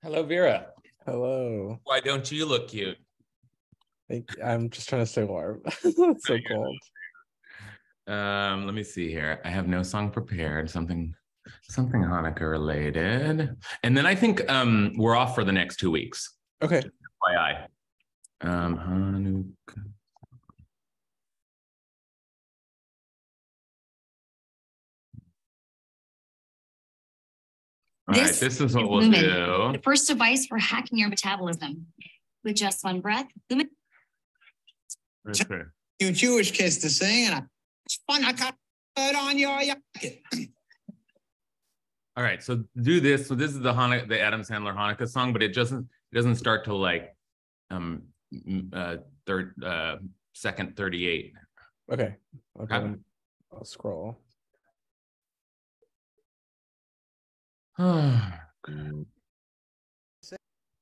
Hello, Vera. Hello. Why don't you look cute? I'm just trying to stay warm. It's so cold. Let me see here. I have no song prepared. Something Hanukkah related. And then I think we're off for the next 2 weeks. Okay. Just FYI. Hanukkah. All right, this is what we'll do. The first device for hacking your metabolism. With just one breath, Lumen. Okay. You Jewish kids to sing, and it's fun. I got it on your jacket. All right, so do this. So this is the Adam Sandler Hanukkah song, but it doesn't start till like second 38. Okay. I'll scroll. Sing,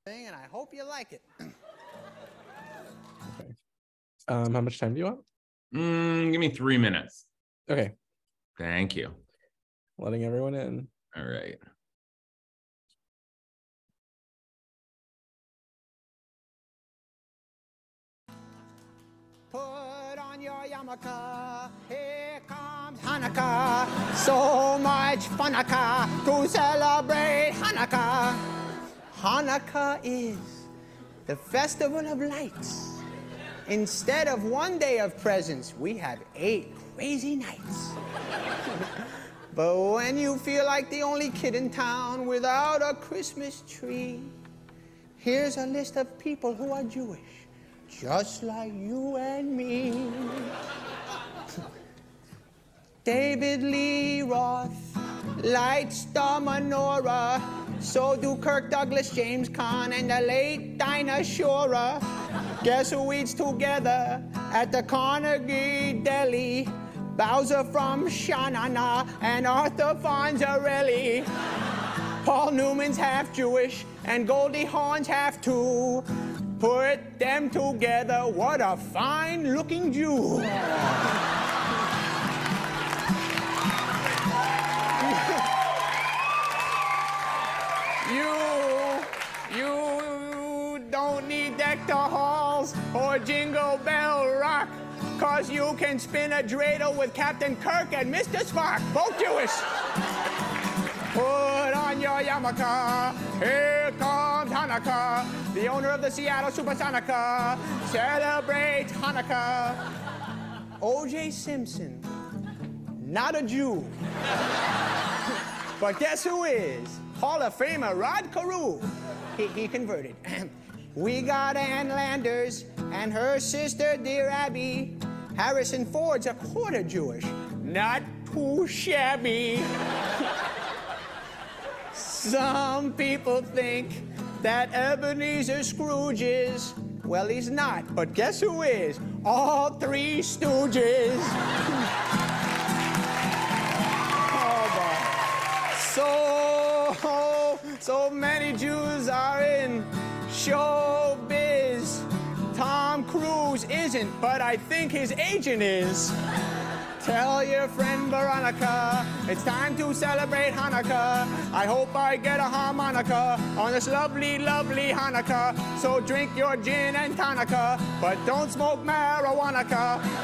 and I hope you like it. Okay. How much time do you want? Give me 3 minutes. Okay. Thank you. Letting everyone in. All right. Put on your yarmulke, here comes Hanukkah. So much funaka to celebrate Hanukkah. Hanukkah is the festival of lights. Instead of one day of presents, we have 8 crazy nights. But when you feel like the only kid in town without a Christmas tree, here's a list of people who are Jewish, just like you and me. David Lee Roth lights the menorah. So do Kirk Douglas, James Caan, and the late Dinah Shore. Guess who eats together at the Carnegie Deli? Bowser from Shanana and Arthur Fonzarelli. Paul Newman's half Jewish and Goldie Hawn's half too. Put them together, what a fine-looking Jew. You don't need Dector Halls or Jingle Bell Rock, 'cause you can spin a dreidel with Captain Kirk and Mr. Spock, both Jewish. Put on your yarmulke, here comes Hanukkah. The owner of the Seattle Supersonica celebrates Hanukkah. O.J. Simpson, not a Jew. But guess who is? Hall of Famer Rod Carew. He converted. We got Ann Landers and her sister, dear Abby. Harrison Ford's a quarter Jewish, not too shabby. Some people think that Ebenezer Scrooge is, well, he's not, but guess who is? All 3 Stooges. So many Jews are in showbiz. Tom Cruise isn't, but I think his agent is. Tell your friend Veronica, it's time to celebrate Hanukkah. I hope I get a harmonica on this lovely, lovely Hanukkah. So drink your gin and tonica, but don't smoke marijuana.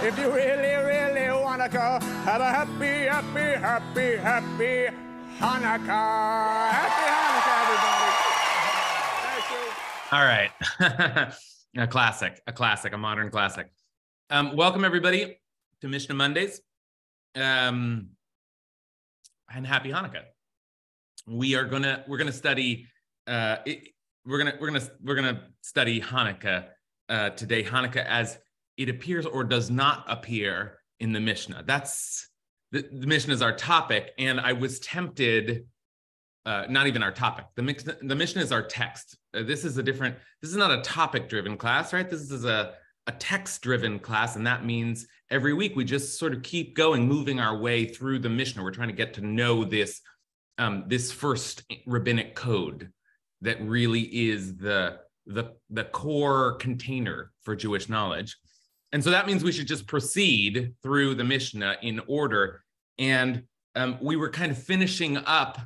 If you really, really wanna have a happy, happy, happy, happy Hanukkah. Happy Hanukkah, everybody. All right. a modern classic. Welcome everybody to Mishnah Mondays. And happy Hanukkah. We're gonna study study Hanukkah today. Hanukkah as it appears or does not appear in the Mishnah. That's the Mishnah is our topic, and I was tempted. Not even our topic. The Mishnah is our text. This is not a topic-driven class, right? This is a text-driven class, and that means every week we just sort of keep going, moving our way through the Mishnah. We're trying to get to know this first rabbinic code that really is the core container for Jewish knowledge. And so that means we should just proceed through the Mishnah in order. And we were kind of finishing up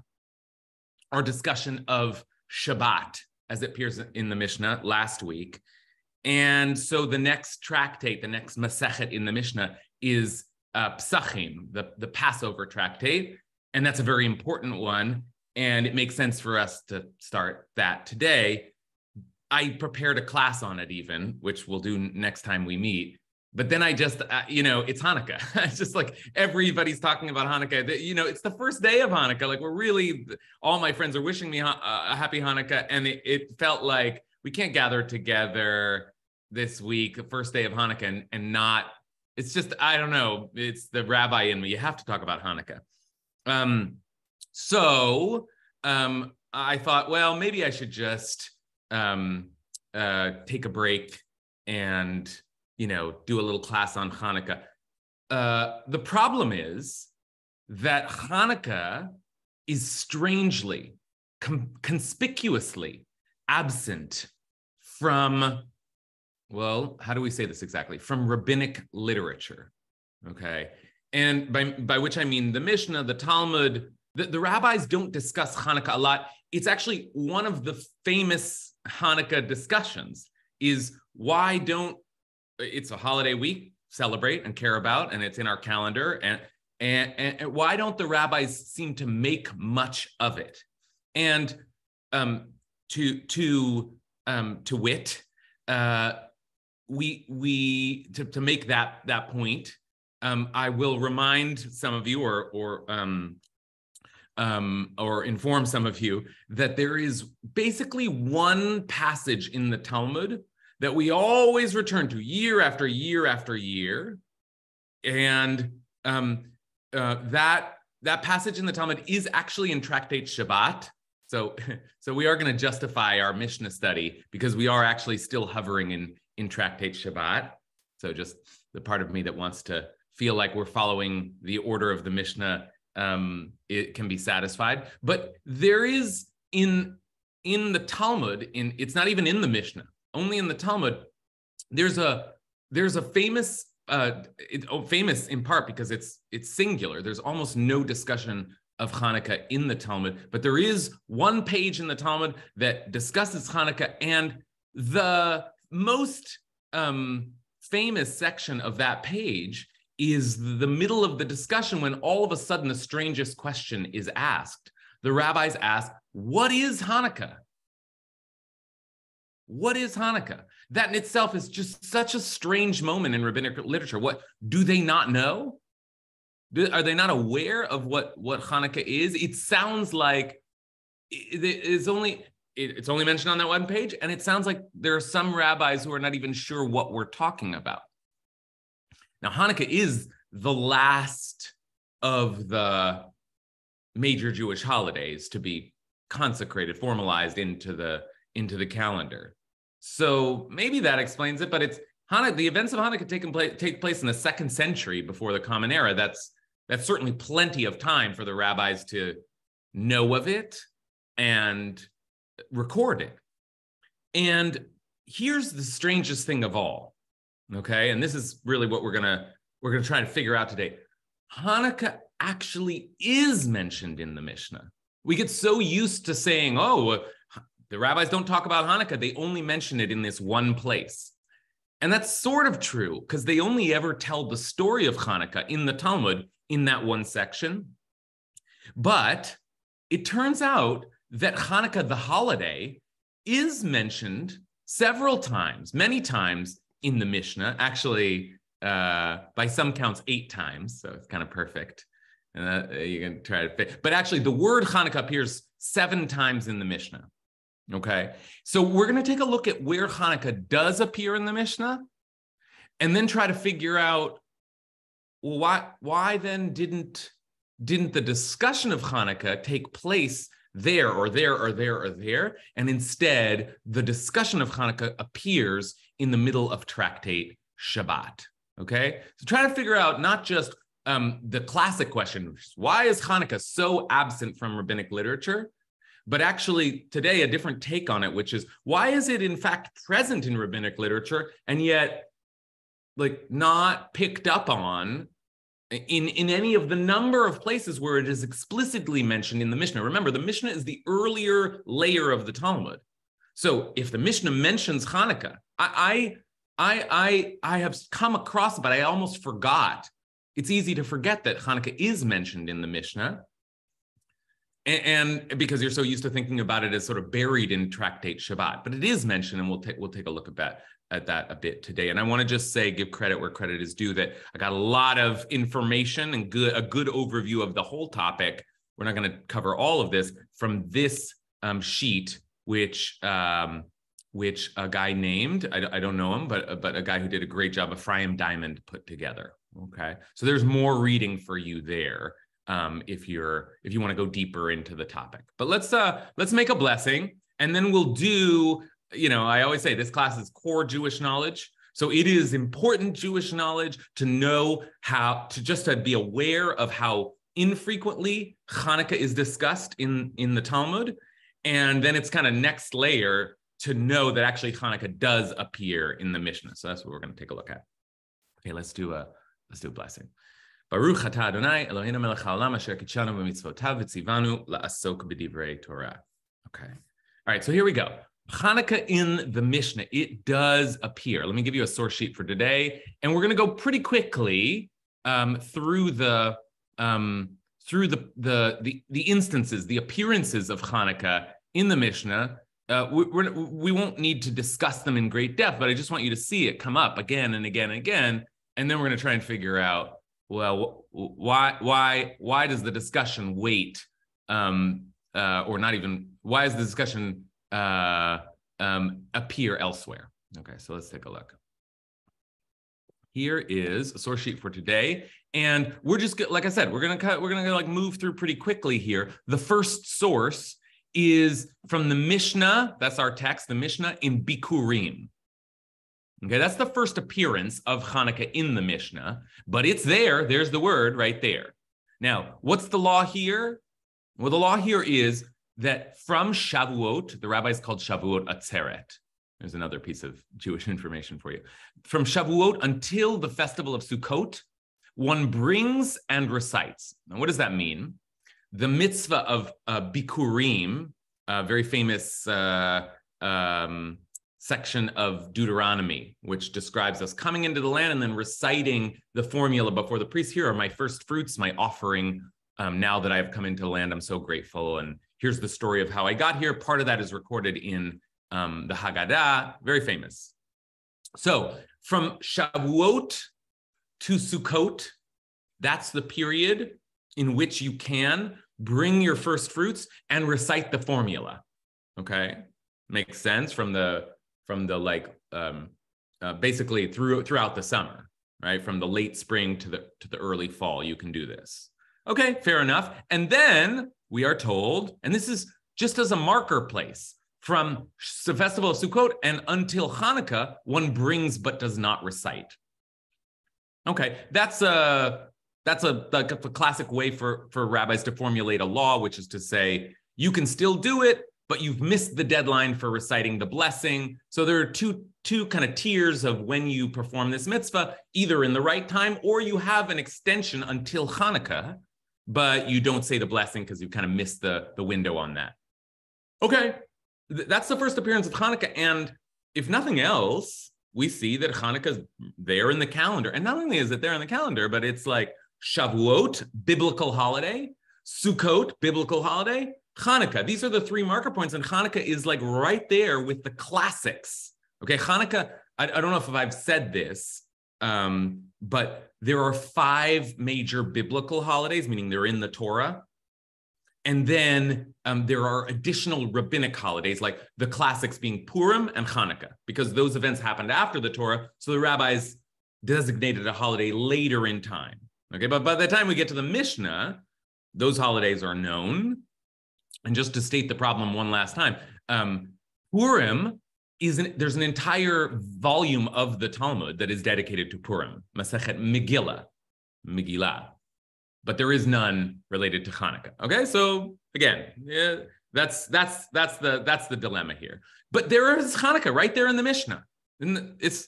our discussion of Shabbat, as it appears in the Mishnah last week. And so the next tractate, the next Masechet in the Mishnah is Psachim, the Passover tractate. And that's a very important one. And it makes sense for us to start that today. I prepared a class on it even, which we'll do next time we meet. But then I just, it's Hanukkah. It's just like everybody's talking about Hanukkah. It's the first day of Hanukkah. Like all my friends are wishing me a happy Hanukkah. And it felt like we can't gather together this week, the first day of Hanukkah, and not, it's just, I don't know, it's the rabbi in me. You have to talk about Hanukkah. So I thought, well, maybe I should just take a break and, do a little class on Hanukkah. The problem is that Hanukkah is strangely, conspicuously absent from, well, how do we say this exactly? From rabbinic literature, okay? And by which I mean the Mishnah, the Talmud, the rabbis don't discuss Hanukkah a lot. It's actually one of the famous Hanukkah discussions is why don't, it's a holiday we celebrate and care about, and it's in our calendar, and why don't the rabbis seem to make much of it? And to wit, to make that point, I will remind some of you or inform some of you that there is basically one passage in the Talmud that we always return to year after year after year, and that passage in the Talmud is actually in Tractate Shabbat. So we are going to justify our Mishnah study because we are actually still hovering in Tractate Shabbat. So just the part of me that wants to feel like we're following the order of the Mishnah, it can be satisfied. But there is in the Talmud, it's not even in the Mishnah, only in the Talmud, there's a famous, famous in part because it's singular. There's almost no discussion of Hanukkah in the Talmud, but there is one page in the Talmud that discusses Hanukkah, and the most famous section of that page is the middle of the discussion when all of a sudden the strangest question is asked. The rabbis ask, what is Hanukkah? What is Hanukkah? That in itself is just such a strange moment in rabbinic literature. What do they not know? Are they not aware of what Hanukkah is? It sounds like it's only mentioned on that one page, and it sounds like there are some rabbis who are not even sure what we're talking about. Now, Hanukkah is the last of the major Jewish holidays to be consecrated, formalized into the calendar. So maybe that explains it, but it's Hanukkah. The events of Hanukkah take place in the 2nd century before the Common Era. That's certainly plenty of time for the rabbis to know of it and record it. And here's the strangest thing of all, okay? And this is really what we're gonna try to figure out today. Hanukkah actually is mentioned in the Mishnah. We get so used to saying, oh, the rabbis don't talk about Hanukkah. They only mention it in this one place. And that's sort of true because they only ever tell the story of Hanukkah in the Talmud in that one section. But it turns out that Hanukkah, the holiday, is mentioned several times, many times in the Mishnah, actually by some counts 8 times. So it's kind of perfect. You can try to fit. But actually the word Hanukkah appears 7 times in the Mishnah. Okay, so we're going to take a look at where Hanukkah does appear in the Mishnah and then try to figure out, well, why then didn't the discussion of Hanukkah take place there or there or there or there, and instead the discussion of Hanukkah appears in the middle of Tractate Shabbat. Okay, so try to figure out not just the classic question, which is, why is Hanukkah so absent from rabbinic literature? But actually today, a different take on it, which is, why is it in fact present in rabbinic literature and yet like not picked up on in any of the number of places where it is explicitly mentioned in the Mishnah. Remember, the Mishnah is the earlier layer of the Talmud. So if the Mishnah mentions Hanukkah, I have come across it, but I almost forgot. It's easy to forget that Hanukkah is mentioned in the Mishnah. And because you're so used to thinking about it as sort of buried in Tractate Shabbat, but it is mentioned, and we'll take a look at that a bit today. And I want to just say, give credit where credit is due, that I got a lot of information and a good overview of the whole topic. We're not going to cover all of this from this sheet, which a guy named, I don't know him, but a guy who did a great job, Ephraim Diamond, put together. Okay, so there's more reading for you there. If you want to go deeper into the topic. But let's make a blessing, and then we'll do, I always say this class is core Jewish knowledge. So it is important Jewish knowledge to know to be aware of how infrequently Hanukkah is discussed in the Talmud. And then it's kind of next layer to know that actually Hanukkah does appear in the Mishnah. So that's what we're going to take a look at. Okay, let's do a blessing. Baruch atah Adonai Eloheinu melech haolam asher kitshanu b'mitzvotav v'tzivanu la'asok b'divrei Torah. Okay. All right, so here we go. Hanukkah in the Mishnah, it does appear. Let me give you a source sheet for today, and we're going to go pretty quickly through the instances, the appearances of Hanukkah in the Mishnah. We won't need to discuss them in great depth, but I just want you to see it come up again and again and again, and then we're going to try and figure out, well, why does the discussion wait, or not even, why does the discussion appear elsewhere? Okay, so let's take a look. Here is a source sheet for today, and we're just, like I said, we're gonna like move through pretty quickly here. The first source is from the Mishnah. That's our text, the Mishnah in Bikurim. Okay, that's the first appearance of Hanukkah in the Mishnah, but it's there. There's the word right there. Now, what's the law here? Well, the law here is that from Shavuot, the rabbis called Shavuot Atzeret. There's another piece of Jewish information for you. From Shavuot until the festival of Sukkot, one brings and recites. Now, what does that mean? The mitzvah of Bikurim, a very famous section of Deuteronomy, which describes us coming into the land and then reciting the formula before the priest. Here are my first fruits, my offering. Now that I have come into the land, I'm so grateful. And here's the story of how I got here. Part of that is recorded in the Haggadah, very famous. So from Shavuot to Sukkot, that's the period in which you can bring your first fruits and recite the formula. Okay, makes sense from the basically throughout the summer, right? From the late spring to the early fall, you can do this. Okay, fair enough. And then we are told, and this is just as a marker place, from the festival of Sukkot and until Hanukkah, one brings but does not recite. Okay, that's a classic way for rabbis to formulate a law, which is to say you can still do it, but you've missed the deadline for reciting the blessing. So there are two kind of tiers of when you perform this mitzvah, either in the right time or you have an extension until Hanukkah, but you don't say the blessing because you kind of missed the window on that. Okay, that's the first appearance of Hanukkah. And if nothing else, we see that Hanukkah is there in the calendar. And not only is it there in the calendar, but it's like Shavuot, biblical holiday, Sukkot, biblical holiday, Hanukkah. These are the three marker points, and Hanukkah is like right there with the classics. Okay, Hanukkah, I don't know if I've said this, but there are 5 major biblical holidays, meaning they're in the Torah. And then there are additional rabbinic holidays, like the classics being Purim and Hanukkah, because those events happened after the Torah. So the rabbis designated a holiday later in time. Okay, but by the time we get to the Mishnah, those holidays are known. And just to state the problem one last time, Purim there's an entire volume of the Talmud that is dedicated to Purim, Masechet Megillah, but there is none related to Hanukkah. Okay, so again, yeah, that's the dilemma here. But there is Hanukkah right there in the Mishnah. And it's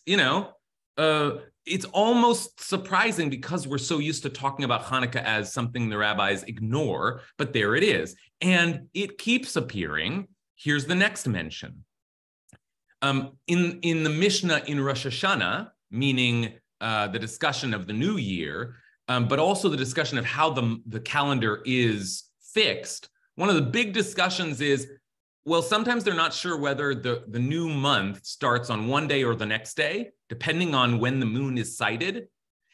it's almost surprising because we're so used to talking about Hanukkah as something the rabbis ignore, but there it is. And it keeps appearing. Here's the next mention. In the Mishnah in Rosh Hashanah, meaning the discussion of the new year, but also the discussion of how the calendar is fixed, one of the big discussions is, well, sometimes they're not sure whether the new month starts on one day or the next day, depending on when the moon is sighted.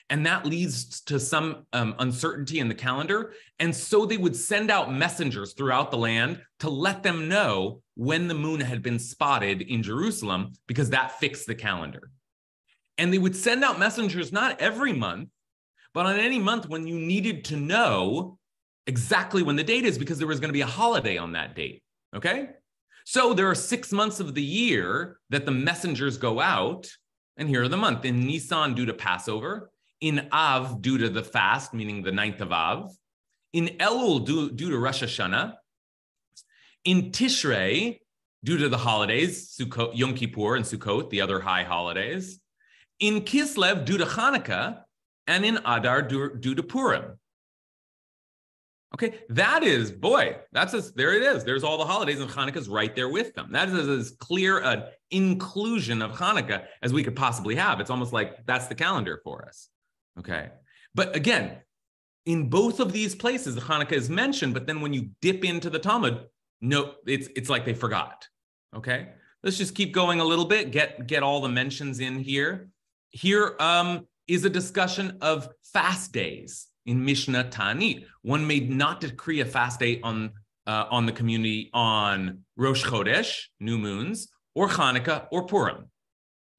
And that leads to some uncertainty in the calendar. And so they would send out messengers throughout the land to let them know when the moon had been spotted in Jerusalem, because that fixed the calendar. And they would send out messengers not every month, but on any month when you needed to know exactly when the date is, because there was going to be a holiday on that date, okay? So there are 6 months of the year that the messengers go out, and here are the months. In Nisan, due to Passover. In Av, due to the fast, meaning the 9th of Av. In Elul, due to Rosh Hashanah. In Tishrei, due to the holidays, Sukkot, Yom Kippur and Sukkot, the other high holidays. In Kislev, due to Hanukkah. And in Adar, due to Purim. Okay, that is, boy, there it is. There's all the holidays, and Hanukkah's right there with them. That is as clear an inclusion of Hanukkah as we could possibly have. It's almost like that's the calendar for us. Okay, but again, in both of these places, the Hanukkah is mentioned, but then when you dip into the Talmud, no, it's like they forgot. Okay, let's just keep going a little bit, get all the mentions in here. Here is a discussion of fast days in Mishnah Ta'anit. One may not decree a fast day on the community on Rosh Chodesh, new moons, or Hanukkah or Purim.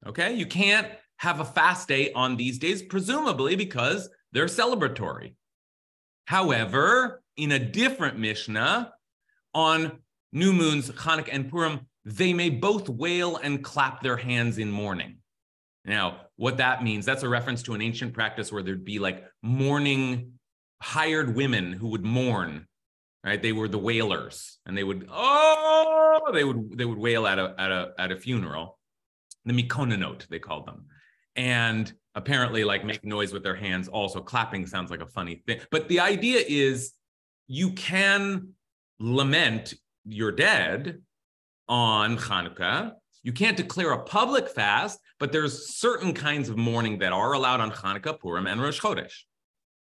Okay, you can't have a fast day on these days, presumably because they're celebratory. However, in a different Mishnah, on new moons, Hanukkah and Purim, they may both wail and clap their hands in mourning. Now, what that means, that's a reference to an ancient practice where there'd be like mourning hired women who would mourn, right? They were the wailers, and they would wail at a funeral. The mikonanot, they called them. And apparently like make noise with their hands. Also, clapping sounds like a funny thing. But the idea is you can lament your dead on Hanukkah. You can't declare a public fast, but there's certain kinds of mourning that are allowed on Hanukkah, Purim, and Rosh Chodesh.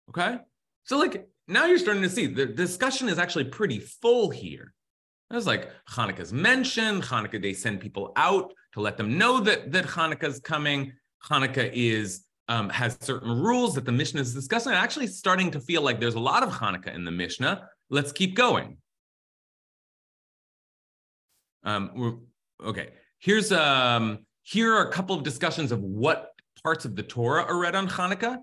Okay? So like now you're starting to see the discussion is actually pretty full here. There's like Hanukkah's mentioned. Hanukkah, they send people out to let them know that Hanukkah's coming. Hanukkah has certain rules that the Mishnah is discussing. I'm actually starting to feel like there's a lot of Hanukkah in the Mishnah. Let's keep going. Okay. Here are a couple of discussions of what parts of the Torah are read on Hanukkah.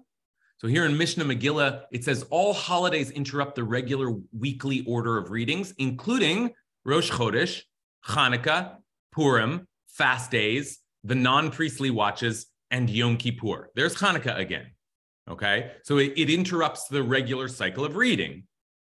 So here in Mishnah Megillah, it says all holidays interrupt the regular weekly order of readings, including Rosh Chodesh, Hanukkah, Purim, fast days, the non-priestly watches, and Yom Kippur. There's Hanukkah again, okay? So it interrupts the regular cycle of reading.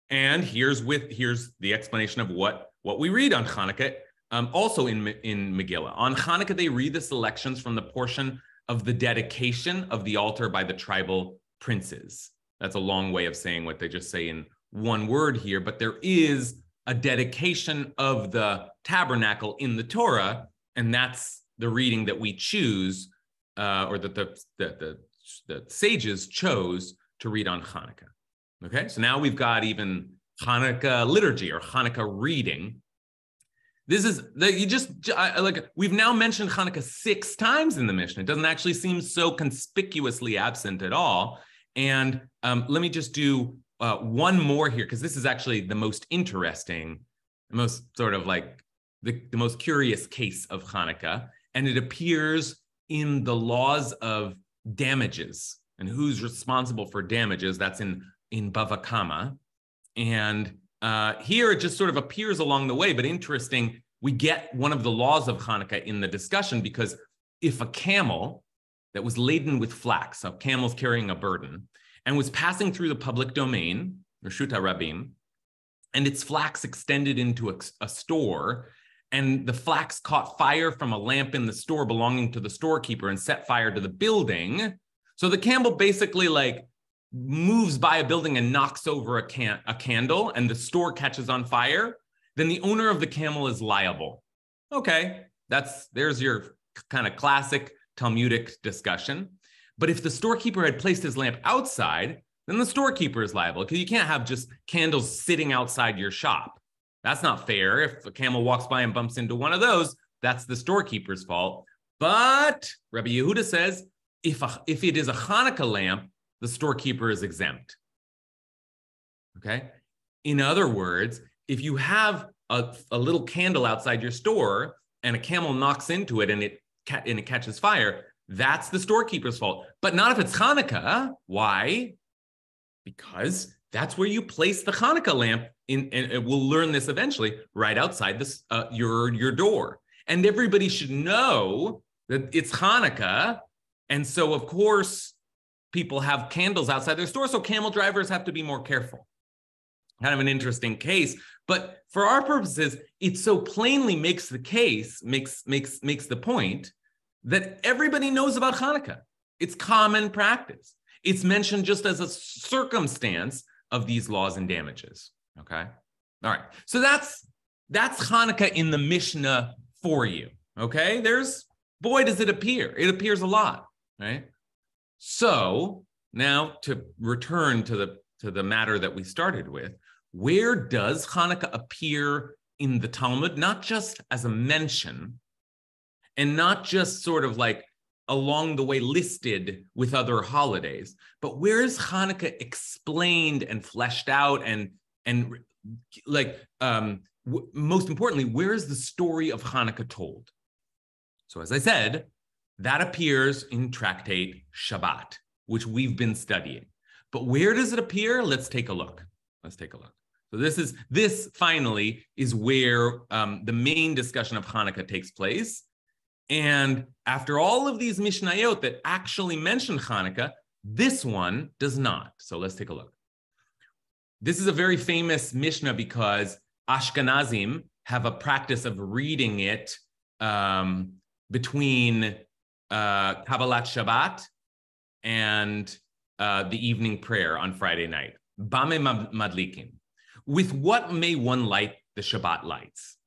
And here's the explanation of what we read on Hanukkah, also in Megillah. On Hanukkah, they read the selections from the portion of the dedication of the altar by the tribal princes. That's a long way of saying what they just say in one word here, but there is a dedication of the tabernacle in the Torah, and that's the reading that we choose, or that the sages chose to read on Hanukkah. Okay, so now we've got even Hanukkah liturgy or Hanukkah reading. This is we've now mentioned Hanukkah 6 times in the Mishnah. It doesn't actually seem so conspicuously absent at all. And let me just do one more here, because this is actually the most interesting, the most sort of like the most curious case of Hanukkah. And it appears in the laws of damages and who's responsible for damages. That's in Bava Kama. And here it just sort of appears along the way, but interesting, we get one of the laws of Hanukkah in the discussion, because if a camel that was laden with flax, a camel's carrying a burden, and was passing through the public domain, Reshut HaRabim, and its flax extended into a store, and the flax caught fire from a lamp in the store belonging to the storekeeper and set fire to the building, So the camel basically like moves by a building and knocks over a candle and the store catches on fire, then the owner of the camel is liable. Okay, there's your kind of classic Talmudic discussion. But if the storekeeper had placed his lamp outside, then the storekeeper is liable, because you can't have just candles sitting outside your shop. That's not fair. If a camel walks by and bumps into one of those, that's the storekeeper's fault. But Rabbi Yehuda says, if it is a Hanukkah lamp, the storekeeper is exempt. Okay? In other words, if you have a little candle outside your store and a camel knocks into it and it catches fire, that's the storekeeper's fault. But not if it's Hanukkah. Why? Because that's where you place the Hanukkah lamp in, and we'll learn this eventually, right outside this your door. And everybody should know that it's Hanukkah. And so, of course, people have candles outside their store, so camel drivers have to be more careful. Kind of an interesting case, but for our purposes, it so plainly makes the point that everybody knows about Hanukkah. It's common practice. It's mentioned just as a circumstance of these laws and damages. Okay, all right. So that's Hanukkah in the Mishnah for you. Okay, boy, does it appear. It appears a lot, right? So now to return to the matter that we started with, where does Hanukkah appear in the Talmud? Not just as a mention, and not just sort of like along the way listed with other holidays, but where is Hanukkah explained and fleshed out and like most importantly, where is the story of Hanukkah told? So as I said, that appears in tractate Shabbat, which we've been studying. But where does it appear? Let's take a look. So this finally is where the main discussion of Hanukkah takes place. And after all of these Mishnayot that actually mention Hanukkah, this one does not. So let's take a look. This is a very famous Mishnah because Ashkenazim have a practice of reading it between Kabbalat Shabbat and the evening prayer on Friday night. Bame madlikin. With what may one light the Shabbat lights?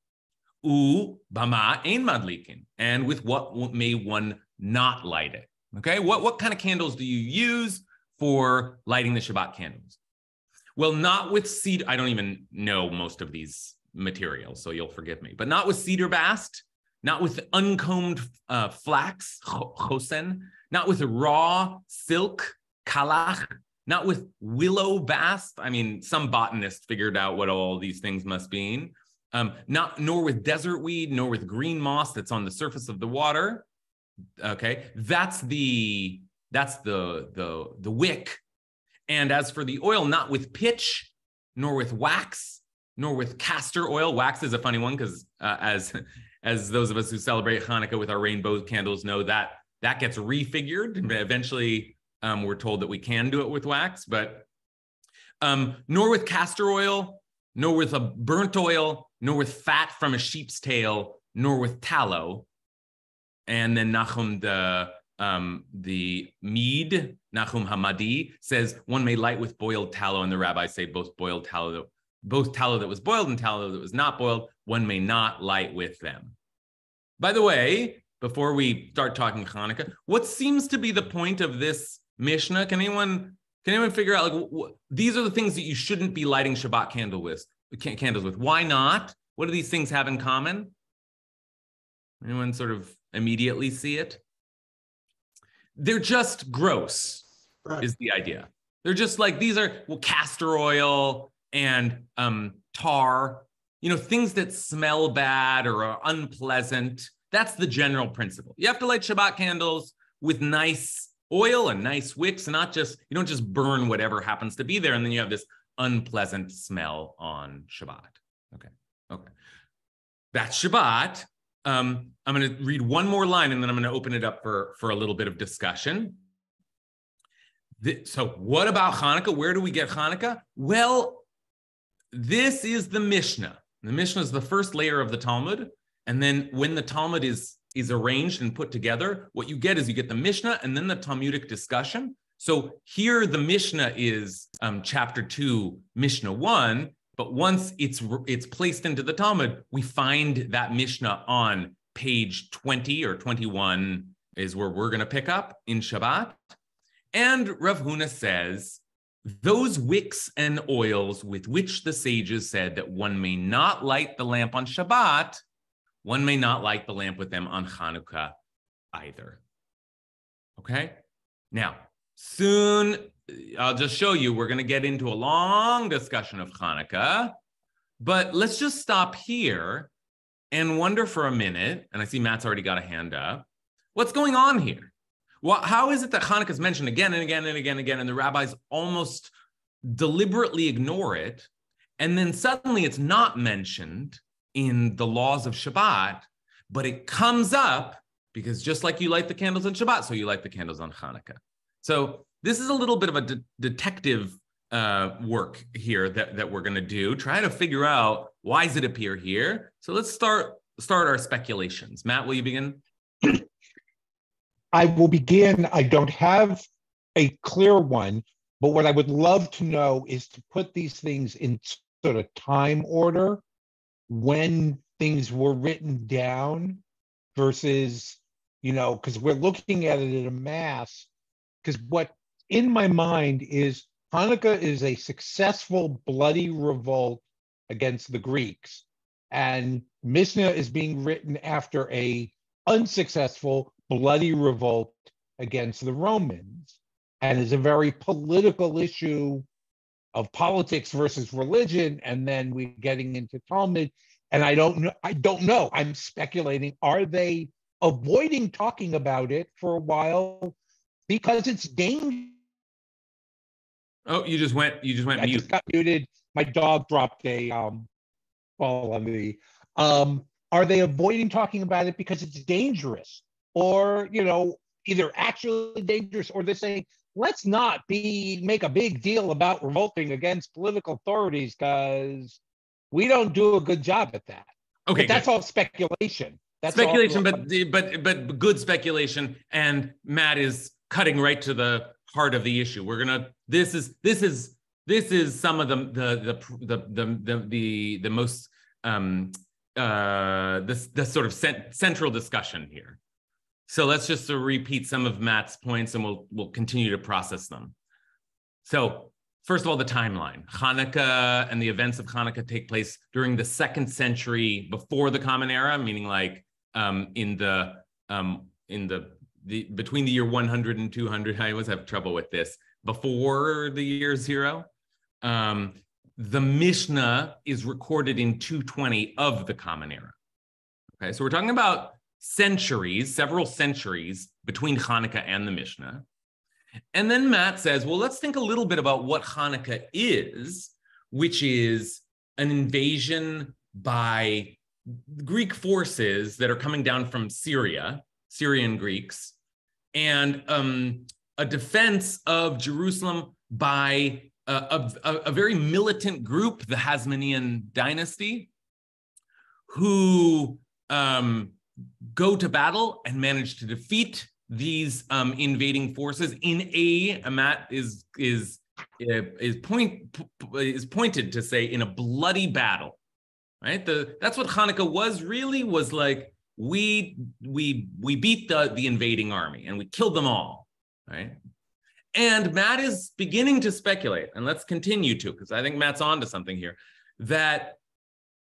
Bama ein madlikin. And with what may one not light it? Okay, what kind of candles do you use for lighting the Shabbat candles? Well, not with cedar. I don't even know most of these materials, so you'll forgive me. But not with cedar bast, not with uncombed flax, chosen, not with raw silk, kalach, not with willow bast. I mean, some botanist figured out what all these things must mean. Nor with desert weed, nor with green moss that's on the surface of the water. Okay, that's the wick. And as for the oil, not with pitch, nor with wax, nor with castor oil. Wax is a funny one because as those of us who celebrate Hanukkah with our rainbow candles know, that gets refigured. Eventually, we're told that we can do it with wax, but nor with castor oil, nor with a burnt oil, nor with fat from a sheep's tail, nor with tallow. And then Nahum, the Mead, Nahum Hamadi, says one may light with boiled tallow, and the rabbis say both tallow that was boiled and tallow that was not boiled, one may not light with them. By the way, before we start talking Hanukkah, what seems to be the point of this Mishnah? Can anyone figure out, like, these are the things that you shouldn't be lighting Shabbat candles with? Why not? What do these things have in common? Anyone sort of immediately see it? They're just gross, right, is the idea. They're just like, these are castor oil and tar, things that smell bad or are unpleasant. That's the general principle. You have to light Shabbat candles with nice oil and nice wicks, and you don't just burn whatever happens to be there, and then you have this unpleasant smell on Shabbat. Okay. That's Shabbat. I'm going to read one more line, and then I'm going to open it up for a little bit of discussion. So what about Hanukkah? Where do we get Hanukkah? Well, this is the Mishnah. The Mishnah is the first layer of the Talmud. And then when the Talmud is is arranged and put together, what you get is you get the Mishnah and then the Talmudic discussion. So here the Mishnah is chapter 2, Mishnah 1, but once it's placed into the Talmud, we find that Mishnah on page 20 or 21 is where we're going to pick up in Shabbat. And Rav Huna says, those wicks and oils with which the sages said that one may not light the lamp on Shabbat, one may not light the lamp with them on Hanukkah either. Okay? Now, soon, I'll just show you, we're going to get into a long discussion of Hanukkah, but let's just stop here and wonder for a minute, and I see Matt's already got a hand up, what's going on here? Well, how is it that Hanukkah is mentioned again and again and again and again, and the rabbis almost deliberately ignore it, and then suddenly it's not mentioned in the laws of Shabbat, but it comes up because just like you light the candles on Shabbat, so you light the candles on Hanukkah. So this is a little bit of a detective work here that we're going to do, try to figure out why does it appear here. So let's start our speculations. Matt, will you begin? I will begin. I don't have a clear one, but what I would love to know is to put these things in sort of time order, when things were written down versus, because we're looking at it in a mass, because what in my mind is Hanukkah is a successful bloody revolt against the Greeks, and Mishnah is being written after a unsuccessful bloody revolt against the Romans, and is a very political issue of politics versus religion, and then we're getting into Talmud, and I don't know. I'm speculating. Are they avoiding talking about it for a while because it's dangerous? Oh, you just went I mute. just got muted. My dog dropped a ball on the. Are they avoiding talking about it because it's dangerous, or either actually dangerous, or they're saying, let's not make a big deal about revolting against political authorities because we don't do a good job at that. Okay, but that's all speculation. That's speculation, all, but good speculation. And Matt is cutting right to the heart of the issue. We're gonna. This is some of the most the sort of central discussion here. So let's just repeat some of Matt's points, and we'll continue to process them. So first of all, the timeline. Hanukkah and the events of Hanukkah take place during the 2nd century before the Common Era, meaning like between the year 100 and 200. I always have trouble with this. Before the year 0. The Mishnah is recorded in 220 of the Common Era. Okay, so we're talking about several centuries between Hanukkah and the Mishnah. And then Matt says, well, let's think a little bit about what Hanukkah is, which is an invasion by Greek forces that are coming down from Syria, Syrian Greeks, and a defense of Jerusalem by a very militant group, the Hasmonean dynasty, who go to battle and manage to defeat these invading forces in Matt is pointed to say in a bloody battle, right? That's what Hanukkah was like. We beat the invading army and we killed them all, right? And Matt is beginning to speculate, and let's continue to, because I think Matt's onto something here, that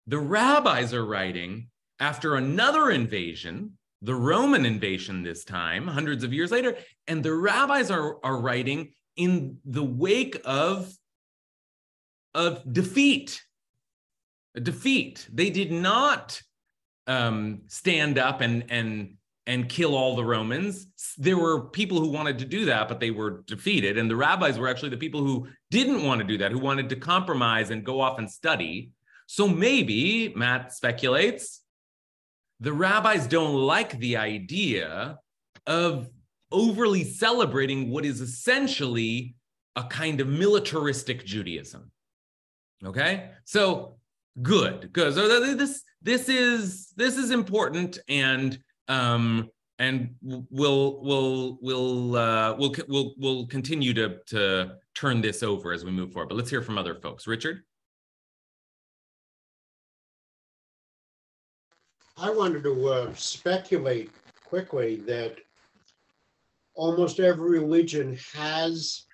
the rabbis are writing after another invasion, the Roman invasion this time, hundreds of years later, and the rabbis are writing in the wake of defeat. A defeat. They did not stand up and kill all the Romans. There were people who wanted to do that, but they were defeated. And the rabbis were actually the people who didn't want to do that, who wanted to compromise and go off and study. So maybe, Matt speculates, the rabbis don't like the idea of overly celebrating what is essentially a kind of militaristic Judaism. Okay? So good. So this is important, and And we'll continue to turn this over as we move forward. But let's hear from other folks. Richard? I wanted to speculate quickly that almost every religion has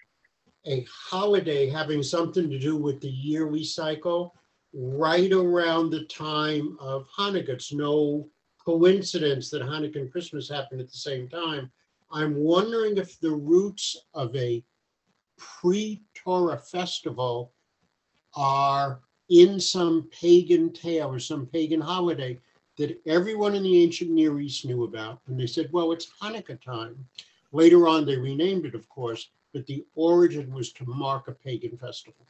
a holiday having something to do with the yearly cycle right around the time of Hanukkah. It's no coincidence that Hanukkah and Christmas happen at the same time. I'm wondering if the roots of a pre-Torah festival are in some pagan tale or some pagan holiday that everyone in the ancient Near East knew about. And they said, well, it's Hanukkah time. Later on, they renamed it, of course, but the origin was to mark a pagan festival.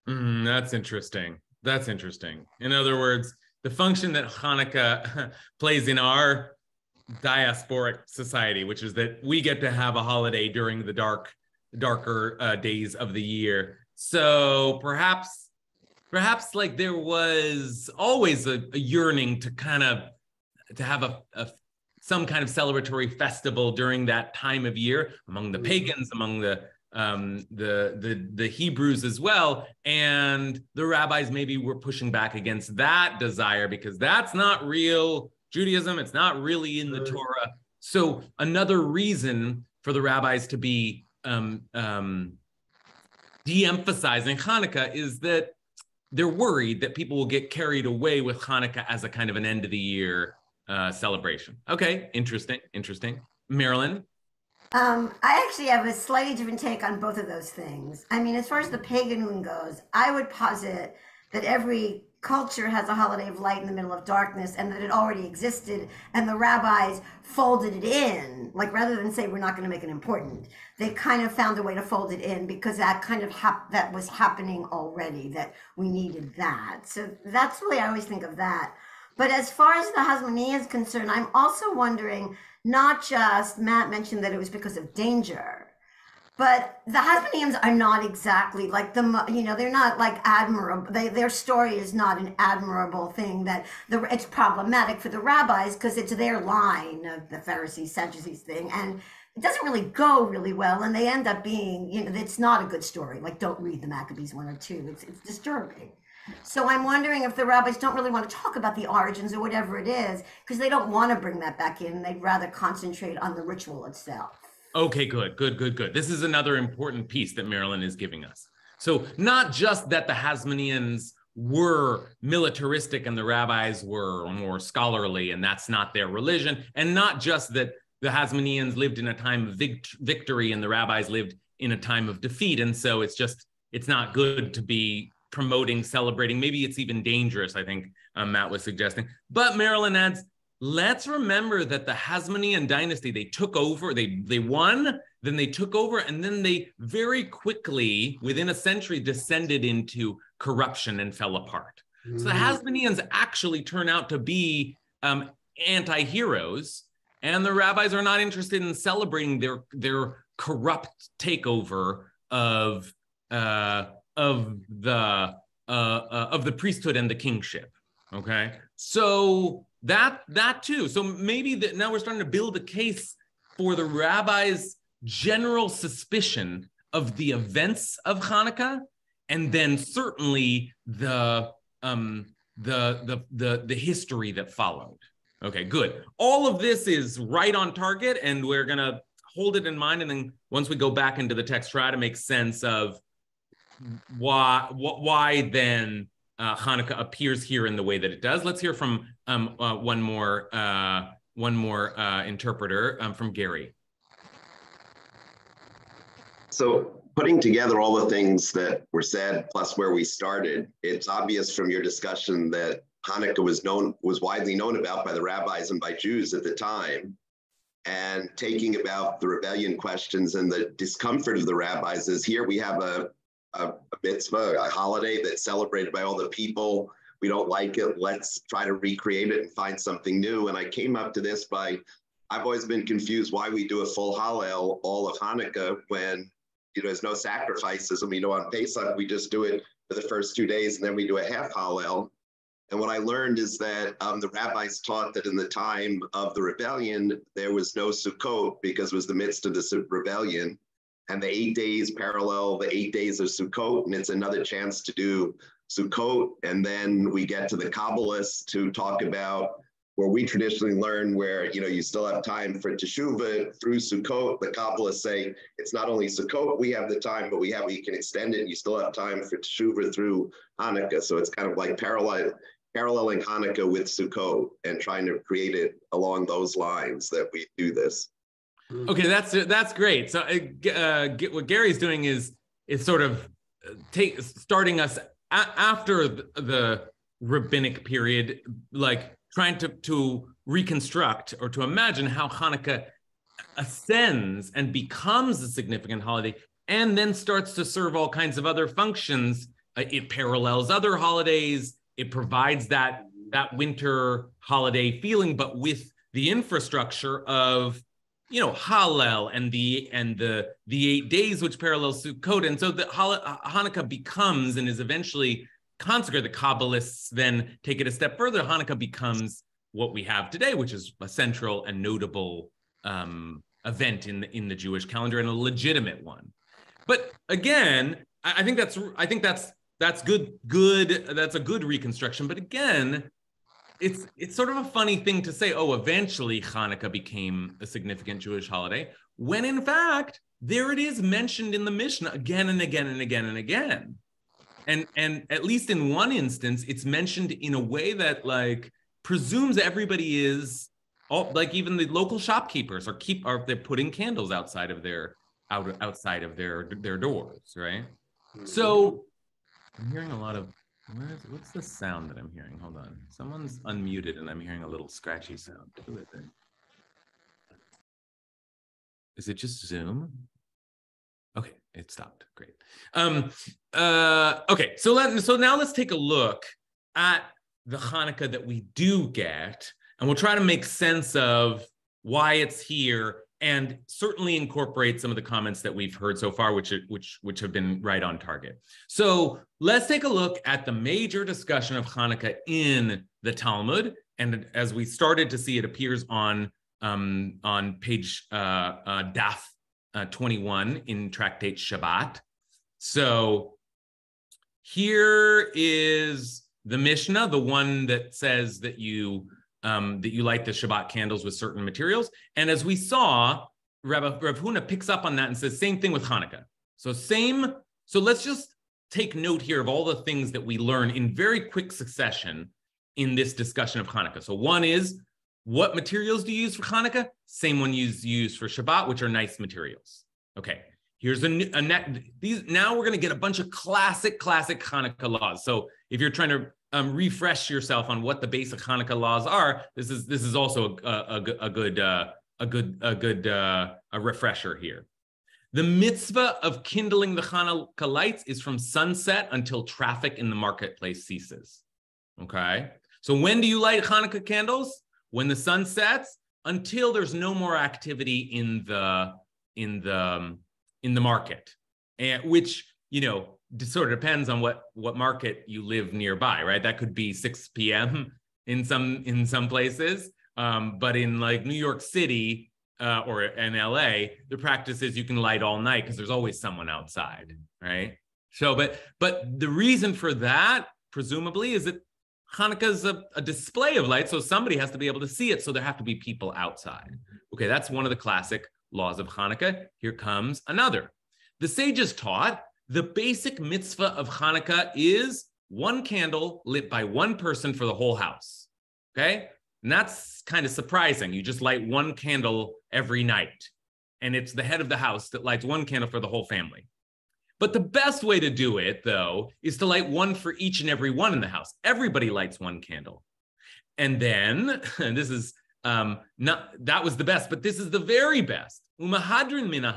That's interesting. That's interesting. In other words, the function that Hanukkah plays in our diasporic society, which is that we get to have a holiday during the darker days of the year. So perhaps like there was always a yearning to have some kind of celebratory festival during that time of year among the pagans, among the Hebrews as well. And the rabbis maybe were pushing back against that desire because that's not real Judaism. It's not really in the Torah. So another reason for the rabbis to be de-emphasizing Hanukkah is that they're worried that people will get carried away with Hanukkah as a kind of an end of the year celebration. Okay, interesting. Marilyn? I actually have a slightly different take on both of those things. I mean, as far as the pagan one goes, I would posit that every culture has a holiday of light in the middle of darkness and that it already existed and the rabbis folded it in, like rather than say we're not going to make it important, they kind of found a way to fold it in because that kind of that was happening already, that we needed that. So that's the way I always think of that. But as far as the Hasmonean is concerned, I'm also wondering, not just, Matt mentioned that it was because of danger, but the Hasmoneans are not exactly like they're not like admirable. Their story is not an admirable thing it's problematic for the rabbis because it's their line of the Pharisees, Sadducees thing. And it doesn't really go really well. And they end up being, it's not a good story. Like, don't read the Maccabees 1 or 2. It's disturbing. So I'm wondering if the rabbis don't really want to talk about the origins or whatever it is, because they don't want to bring that back in. They'd rather concentrate on the ritual itself. Okay, good. This is another important piece that Marilyn is giving us. So not just that the Hasmoneans were militaristic and the rabbis were more scholarly and that's not their religion, and not just that the Hasmoneans lived in a time of victory and the rabbis lived in a time of defeat, and so it's not good to be promoting, celebrating. Maybe it's even dangerous, I think Matt was suggesting. But Marilyn adds, let's remember that the Hasmonean dynasty, they took over, they won, then they took over, and then they very quickly, within a century, descended into corruption and fell apart. So the Hasmoneans actually turn out to be anti-heroes, and the rabbis are not interested in celebrating their corrupt takeover of the priesthood and the kingship. Okay, so that too. So maybe now we're starting to build a case for the rabbis' general suspicion of the events of Hanukkah, and then certainly the history that followed. Okay, good. All of this is right on target, and we're gonna hold it in mind. And then once we go back into the text, try to make sense of why then Hanukkah appears here in the way that it does. Let's hear from one more interpreter from Gary. So putting together all the things that were said, plus where we started, it's obvious from your discussion that Hanukkah was widely known about by the rabbis and by Jews at the time. And taking about the rebellion questions and the discomfort of the rabbis is here we have a mitzvah, a holiday that's celebrated by all the people. We don't like it. Let's try to recreate it and find something new. And I came up to this I've always been confused why we do a full Hallel all of Hanukkah when there's no sacrifices. And we know on Pesach, we just do it for the first 2 days and then we do a half Hallel. And what I learned is that the rabbis taught that in the time of the rebellion, there was no Sukkot because it was the midst of the rebellion. And the 8 days parallel the 8 days of Sukkot, and it's another chance to do Sukkot. And then we get to the Kabbalists to talk about where we traditionally learn where, you still have time for Teshuvah through Sukkot. The Kabbalists say it's not only Sukkot, we have the time, but we can extend it. You still have time for Teshuvah through Hanukkah. So it's kind of like paralleling Hanukkah with Sukkot and trying to create it along those lines that we do this. Okay, that's great. So what Gary's doing is sort of starting us after the rabbinic period, like trying to reconstruct or to imagine how Hanukkah ascends and becomes a significant holiday, and then starts to serve all kinds of other functions. It parallels other holidays. It provides that winter holiday feeling, but with the infrastructure of Hallel and the 8 days, which parallels Sukkot. And so the Hanukkah becomes and is eventually consecrated. The Kabbalists then take it a step further. Hanukkah becomes what we have today, which is a central and notable event in the Jewish calendar, and a legitimate one. But again, I think that's good. That's a good reconstruction. But again, it's sort of a funny thing to say, oh, eventually Hanukkah became a significant Jewish holiday, when in fact, there it is mentioned in the Mishnah again and again and again and again. And at least in one instance, it's mentioned in a way that like presumes everybody is, like even the local shopkeepers are they're putting candles outside of their doors, right? So I'm hearing a lot of, what's the sound that I'm hearing? Hold on. Someone's unmuted and I'm hearing a little scratchy sound. Who is it? Is it just Zoom? Okay, it stopped. Great. Okay, so now let's take a look at the Hanukkah that we do get, and we'll try to make sense of why it's here, and certainly incorporate some of the comments that we've heard so far, which have been right on target. So let's take a look at the major discussion of Hanukkah in the Talmud. And as we started to see, it appears on page Daf 21 in Tractate Shabbat. So here is the Mishnah, the one that says that you light the Shabbat candles with certain materials. And as we saw, Rav Huna picks up on that and says, same thing with Hanukkah. So let's just take note here of all the things that we learn in very quick succession in this discussion of Hanukkah. So one is, what materials do you use for Hanukkah? Same one you use for Shabbat, which are nice materials. Okay, here's now we're going to get a bunch of classic Hanukkah laws. So if you're trying to refresh yourself on what the basic Hanukkah laws are, this is also a good refresher here. The mitzvah of kindling the Hanukkah lights is from sunset until traffic in the marketplace ceases. Okay, so when do you light Hanukkah candles? When the sun sets, until there's no more activity in the market, and which sort of depends on what market you live nearby, right? That could be 6 p.m. in some places, but in like New York City or in LA, the practice is you can light all night because there's always someone outside, right? So, but the reason for that, presumably, is that Hanukkah is a display of light, so somebody has to be able to see it, so there have to be people outside. Okay, that's one of the classic laws of Hanukkah. Here comes another. The sages taught the basic mitzvah of Hanukkah is one candle lit by one person for the whole house, okay? And that's kind of surprising. You just light one candle every night, and it's the head of the house that lights one candle for the whole family. But the best way to do it, though, is to light one for each and every one in the house. Everybody lights one candle. And then, and this is that was the best, but this is the very best. Umahadrin mina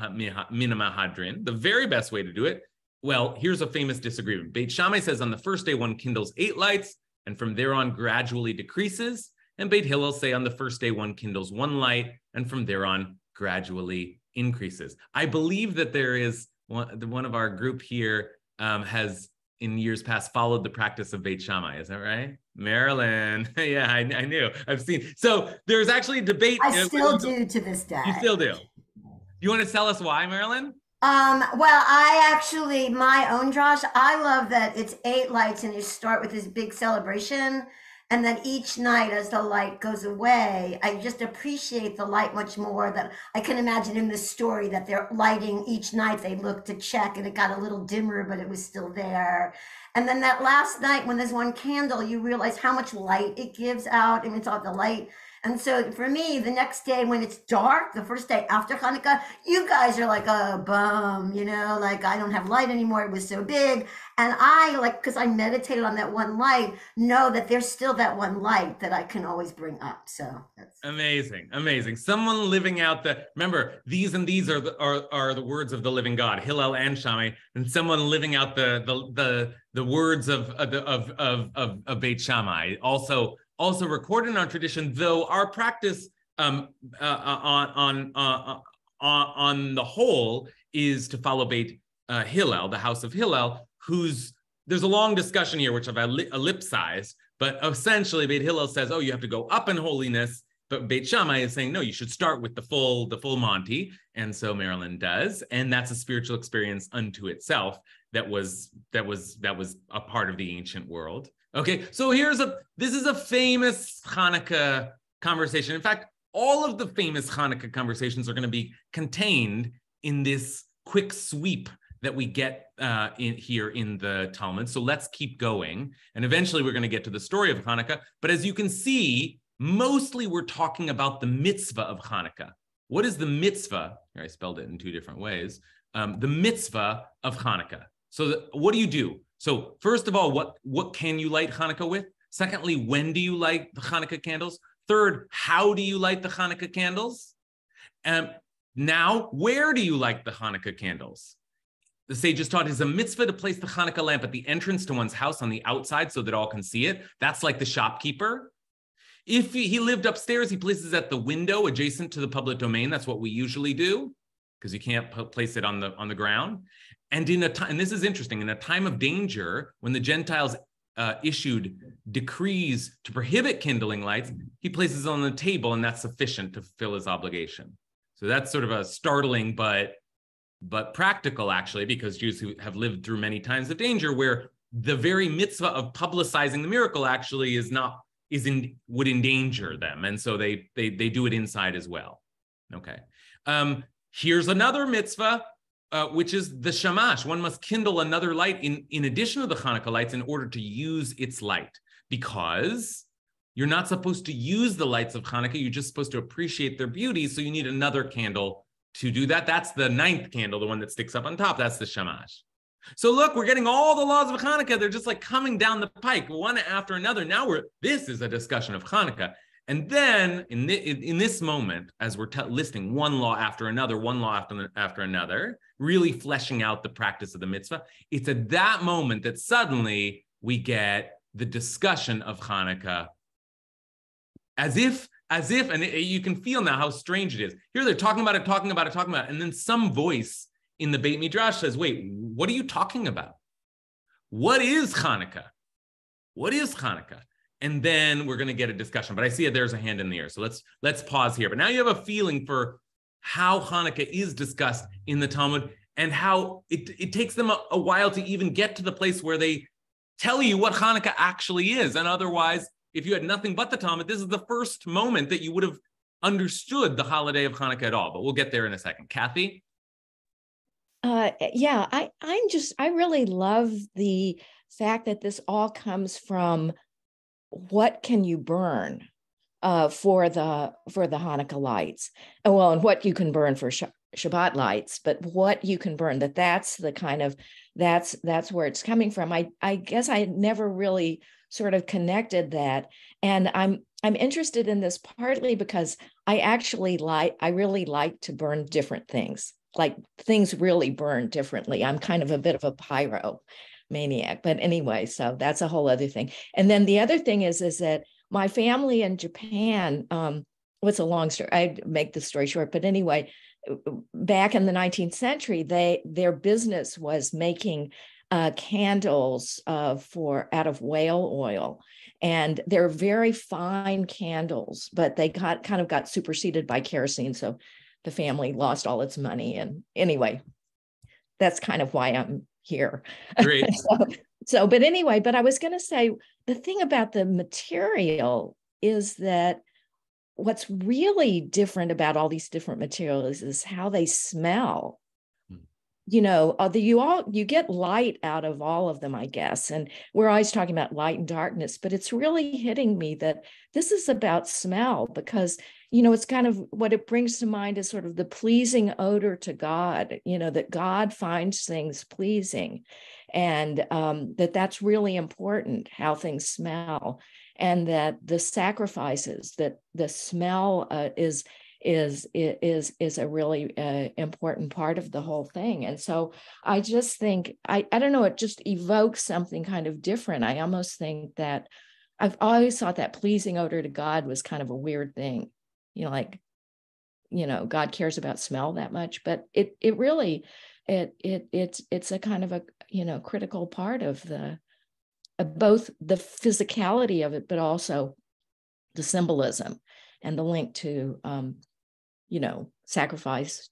mahadrin, the very best way to do it. Well, here's a famous disagreement. Beit Shammai says on the first day one kindles 8 lights, and from there on gradually decreases. And Beit Hillel say on the first day one kindles 1 light, and from there on gradually increases. I believe that there is one of our group here has in years past followed the practice of Beit Shammai. Is that right? Marilyn. Yeah, I knew. I've seen. So there's actually a debate. I still do to this day. You still do. You want to tell us why, Marilyn? Well, I actually, my own Josh, I love that it's 8 lights and you start with this big celebration. And then each night as the light goes away, I just appreciate the light much more. That I can imagine in this story that they're lighting each night. They look to check and it got a little dimmer, but it was still there. And then that last night when there's one candle, you realize how much light it gives out. I mean, it's all the light. And so for me, the next day when it's dark, the first day after Hanukkah, you guys are like, oh, bum, you know, like I don't have light anymore. It was so big. And I like, because I meditated on that one light, know that there's still that one light that I can always bring up. So that's amazing. Amazing. Someone living out remember, these and these are the words of the living God, Hillel and Shammai, and someone living out the words of Beit Shammai. Also recorded in our tradition, though our practice on the whole is to follow Beit Hillel, the house of Hillel, there's a long discussion here, which I've ellipsized, but essentially Beit Hillel says, oh, you have to go up in holiness, but Beit Shammai is saying, no, you should start with the full Monty, and so Marilyn does, and that's a spiritual experience unto itself that was a part of the ancient world. Okay, so this is a famous Hanukkah conversation. In fact, all of the famous Hanukkah conversations are going to be contained in this quick sweep that we get here in the Talmud. So let's keep going. And eventually we're going to get to the story of Hanukkah. But as you can see, mostly we're talking about the mitzvah of Hanukkah. What is the mitzvah? Here, I spelled it in 2 different ways. The mitzvah of Hanukkah. So what do you do? So first of all, what can you light Hanukkah with? Secondly, when do you light the Hanukkah candles? Third, how do you light the Hanukkah candles? Now, where do you light the Hanukkah candles? The sages taught it's a mitzvah to place the Hanukkah lamp at the entrance to one's house on the outside so that all can see it. That's like the shopkeeper. If he lived upstairs, he places it at the window adjacent to the public domain. That's what we usually do, because you can't place it on the ground. And and this is interesting, in a time of danger, when the Gentiles issued decrees to prohibit kindling lights, he places it on the table, and that's sufficient to fulfill his obligation. So that's sort of a startling but practical, actually, because Jews who have lived through many times of danger, where the very mitzvah of publicizing the miracle actually would endanger them, and so they do it inside as well. Okay, here's another mitzvah. Which is the shamash. One must kindle another light in addition to the Hanukkah lights in order to use its light, because you're not supposed to use the lights of Hanukkah. You're just supposed to appreciate their beauty. So you need another candle to do that. That's the 9th candle, the one that sticks up on top. That's the shamash. So look, we're getting all the laws of Hanukkah. They're just like coming down the pike, one after another. Now this is a discussion of Hanukkah. And then in this moment, as we're listing one law after another, after another, really fleshing out the practice of the mitzvah, it's at that moment that suddenly we get the discussion of Hanukkah as if, and you can feel now how strange it is. Here they're talking about it, and then some voice in the Beit Midrash says, wait, what are you talking about? What is Hanukkah? What is Hanukkah? And then we're going to get a discussion. But I see there's a hand in the air. So let's pause here. But now you have a feeling for how Hanukkah is discussed in the Talmud, and how it takes them a while to even get to the place where they tell you what Hanukkah actually is. And otherwise, if you had nothing but the Talmud, this is the first moment that you would have understood the holiday of Hanukkah at all. But we'll get there in a second. Kathy? Yeah, I really love the fact that this all comes from what can you burn for the Hanukkah lights, well, and what you can burn for Shabbat lights, but what you can burn, that's the kind of that's where it's coming from. I guess I never really sort of connected that, and I'm interested in this partly because I really like to burn different things, like things really burn differently. I'm kind of a bit of a pyro maniac, but anyway, so that's a whole other thing. And then the other thing is that my family in Japan, what's a long story, I make the story short, but anyway, back in the 19th century, their business was making candles out of whale oil. And they're very fine candles, but they kind of got superseded by kerosene. So the family lost all its money. And anyway, that's kind of why I'm here. Great. But I was going to say, the thing about the material is that what's really different about all these different materials is how they smell. You know, you get light out of all of them, I guess. And we're always talking about light and darkness, but it's really hitting me that this is about smell, because, you know, it's kind of what it brings to mind is sort of the pleasing odor to God, you know, that God finds things pleasing, and that's really important, how things smell, and that the sacrifices, that the smell is a really important part of the whole thing. And so I just think, I don't know, it just evokes something kind of different. I almost think that I've always thought that pleasing odor to God was kind of a weird thing, you know, like, you know, God cares about smell that much, but it's a kind of a, you know, critical part of both the physicality of it, but also the symbolism and the link to, you know, sacrifice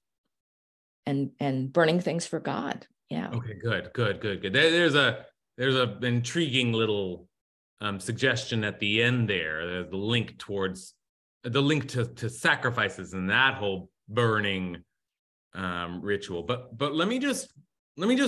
and burning things for God. Yeah. Okay, good. There's a intriguing little suggestion at the end there. The link to sacrifices and that whole burning ritual. But let me just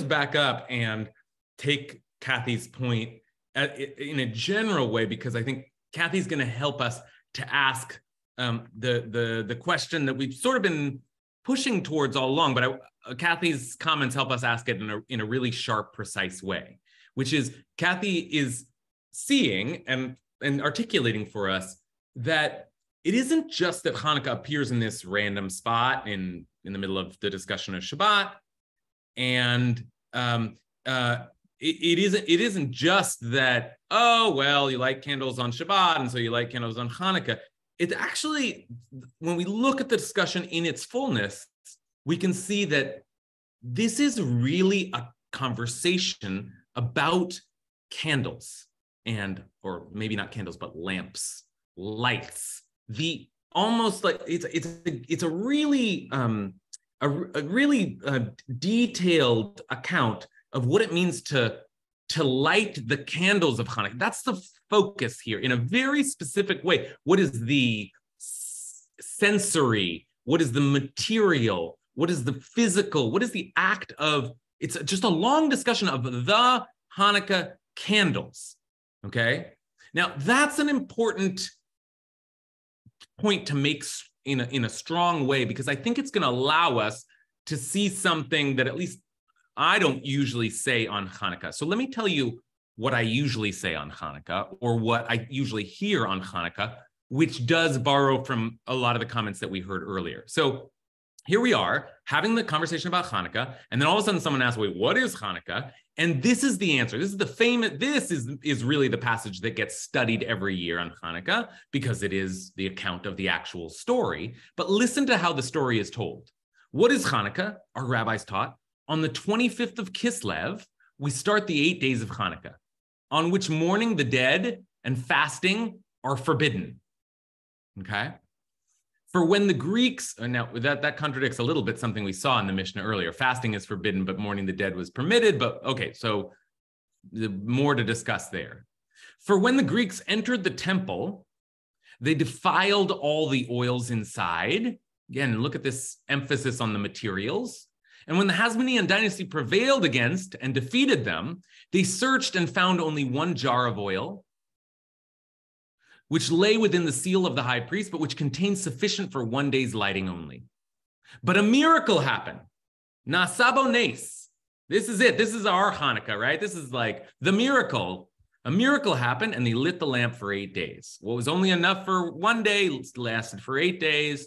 back up and take Kathy's point in a general way, because I think Kathy's going to help us to ask the question that we've sort of been pushing towards all along, but Kathy's comments help us ask it in a really sharp, precise way, which is Kathy is seeing and articulating for us that it isn't just that Hanukkah appears in this random spot in the middle of the discussion of Shabbat, and it isn't just that, oh, well, you light candles on Shabbat, and so you light candles on Hanukkah. It actually, when we look at the discussion in its fullness, we can see that this is really a conversation about candles, or maybe not candles, but lamps, lights. Almost like it's a really detailed account of what it means to light the candles of Hanukkah. That's the focus here in a very specific way. What is the sensory? What is the material? What is the physical? What is the act of? It's just a long discussion of the Hanukkah candles. Okay. Now that's an important point to make in a strong way, because I think it's going to allow us to see something that at least I don't usually say on Hanukkah. So let me tell you what I usually say on Hanukkah, or what I usually hear on Hanukkah, which does borrow from a lot of the comments that we heard earlier. So here we are having the conversation about Hanukkah, and then all of a sudden someone asks, wait, what is Hanukkah? And this is the answer. This is the famous, this is really the passage that gets studied every year on Hanukkah, because it is the account of the actual story. But listen to how the story is told. What is Hanukkah? Our rabbis taught, on the 25th of Kislev, we start the 8 days of Hanukkah, on which mourning the dead and fasting are forbidden. Okay? For when the Greeks, now that contradicts a little bit something we saw in the Mishnah earlier. Fasting is forbidden, but mourning the dead was permitted. But okay, so more to discuss there. For when the Greeks entered the temple, they defiled all the oils inside. Again, look at this emphasis on the materials. And when the Hasmonean dynasty prevailed against and defeated them, they searched and found only one jar of oil, which lay within the seal of the high priest, but which contained sufficient for 1 day's lighting only. But a miracle happened. Nasabo nes. This is it. This is our Hanukkah, right? This is like the miracle. A miracle happened, and they lit the lamp for 8 days. What was only enough for 1 day lasted for 8 days.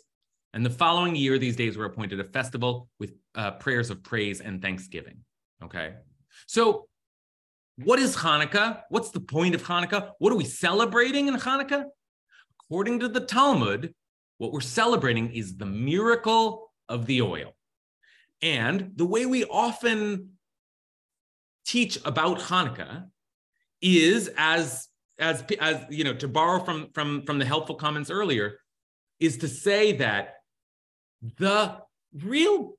And the following year, these days were appointed a festival with prayers of praise and thanksgiving. Okay? So what is Hanukkah? What's the point of Hanukkah? What are we celebrating in Hanukkah? According to the Talmud, what we're celebrating is the miracle of the oil. And the way we often teach about Hanukkah is, as you know, to borrow from the helpful comments earlier, is to say that the real